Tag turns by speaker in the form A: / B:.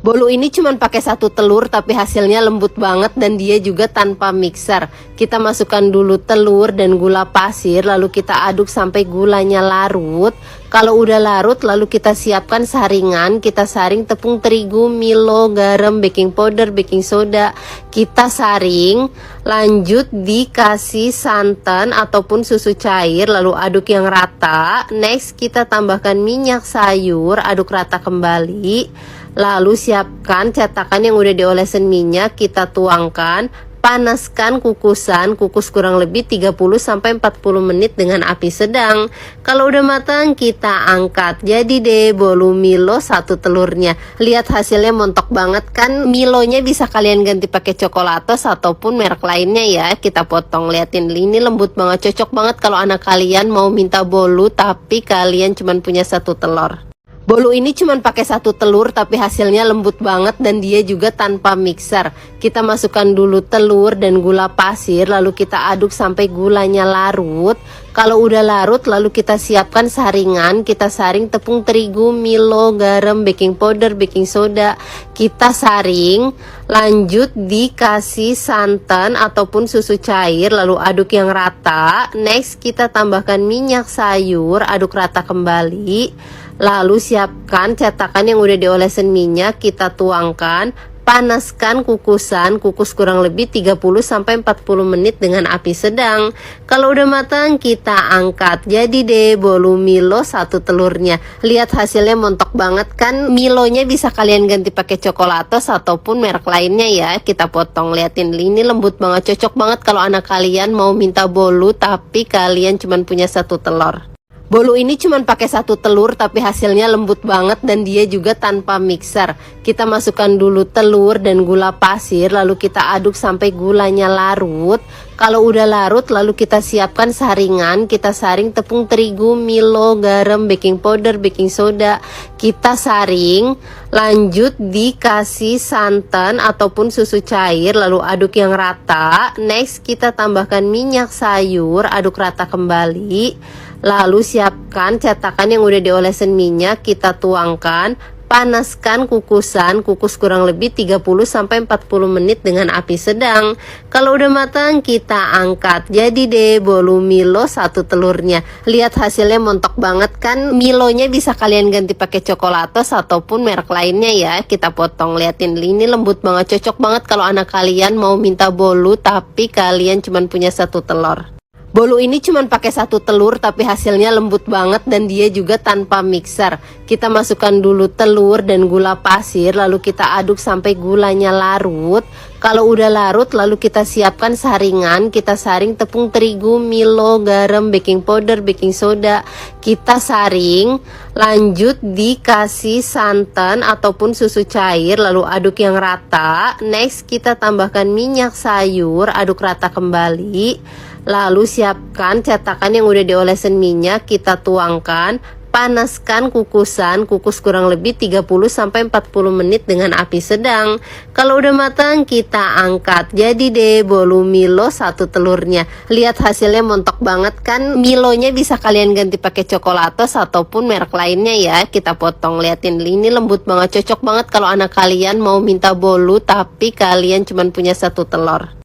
A: Bolu ini cuman pakai satu telur tapi hasilnya lembut banget dan dia juga tanpa mixer. Kita masukkan dulu telur dan gula pasir, lalu kita aduk sampai gulanya larut. Kalau udah larut lalu kita siapkan saringan, kita saring tepung terigu, Milo, garam, baking powder, baking soda. Kita saring, lanjut dikasih santan ataupun susu cair, lalu aduk yang rata. Next kita tambahkan minyak sayur, aduk rata kembali. Lalu siapkan cetakan yang udah diolesin minyak, kita tuangkan, panaskan kukusan, kukus kurang lebih 30-40 menit dengan api sedang. Kalau udah matang kita angkat. Jadi deh bolu Milo satu telurnya. Lihat hasilnya montok banget kan. Milonya bisa kalian ganti pakai coklatos ataupun merek lainnya ya. Kita potong, liatin ini lembut banget, cocok banget kalau anak kalian mau minta bolu tapi kalian cuman punya satu telur. Bolu ini cuman pakai satu telur tapi hasilnya lembut banget dan dia juga tanpa mixer. Kita masukkan dulu telur dan gula pasir, lalu kita aduk sampai gulanya larut. Kalau udah larut lalu kita siapkan saringan, kita saring tepung terigu, Milo, garam, baking powder, baking soda. Kita saring, lanjut dikasih santan ataupun susu cair, lalu aduk yang rata. Next kita tambahkan minyak sayur, aduk rata kembali. Lalu siapkan cetakan yang udah diolesin minyak, kita tuangkan, panaskan kukusan, kukus kurang lebih 30-40 menit dengan api sedang. Kalau udah matang kita angkat. Jadi deh bolu Milo satu telurnya. Lihat hasilnya montok banget kan. Milonya bisa kalian ganti pakai coklatos ataupun merek lainnya ya. Kita potong, liatin ini lembut banget, cocok banget kalau anak kalian mau minta bolu tapi kalian cuman punya satu telur. Bolu ini cuman pakai satu telur tapi hasilnya lembut banget dan dia juga tanpa mixer. Kita masukkan dulu telur dan gula pasir, lalu kita aduk sampai gulanya larut. Kalau udah larut lalu kita siapkan saringan, kita saring tepung terigu, Milo, garam, baking powder, baking soda. Kita saring, lanjut dikasih santan ataupun susu cair, lalu aduk yang rata. Next kita tambahkan minyak sayur, aduk rata kembali. Lalu siapkan cetakan yang udah diolesin minyak, kita tuangkan, panaskan kukusan, kukus kurang lebih 30-40 menit dengan api sedang. Kalau udah matang kita angkat. Jadi deh bolu Milo satu telurnya. Lihat hasilnya montok banget kan. Milonya bisa kalian ganti pakai coklatos ataupun merek lainnya ya. Kita potong, liatin ini lembut banget, cocok banget kalau anak kalian mau minta bolu tapi kalian cuman punya satu telur. Bolu ini cuman pakai satu telur tapi hasilnya lembut banget dan dia juga tanpa mixer. Kita masukkan dulu telur dan gula pasir, lalu kita aduk sampai gulanya larut. Kalau udah larut lalu kita siapkan saringan, kita saring tepung terigu, Milo, garam, baking powder, baking soda. Kita saring, lanjut dikasih santan ataupun susu cair, lalu aduk yang rata. Next kita tambahkan minyak sayur, aduk rata kembali. Lalu siapkan cetakan yang udah diolesin minyak, kita tuangkan, panaskan kukusan, kukus kurang lebih 30-40 menit dengan api sedang. Kalau udah matang kita angkat. Jadi deh bolu Milo satu telurnya. Lihat hasilnya montok banget kan. Milonya bisa kalian ganti pakai coklatos ataupun merek lainnya ya. Kita potong, liatin ini lembut banget, cocok banget kalau anak kalian mau minta bolu tapi kalian cuman punya satu telur.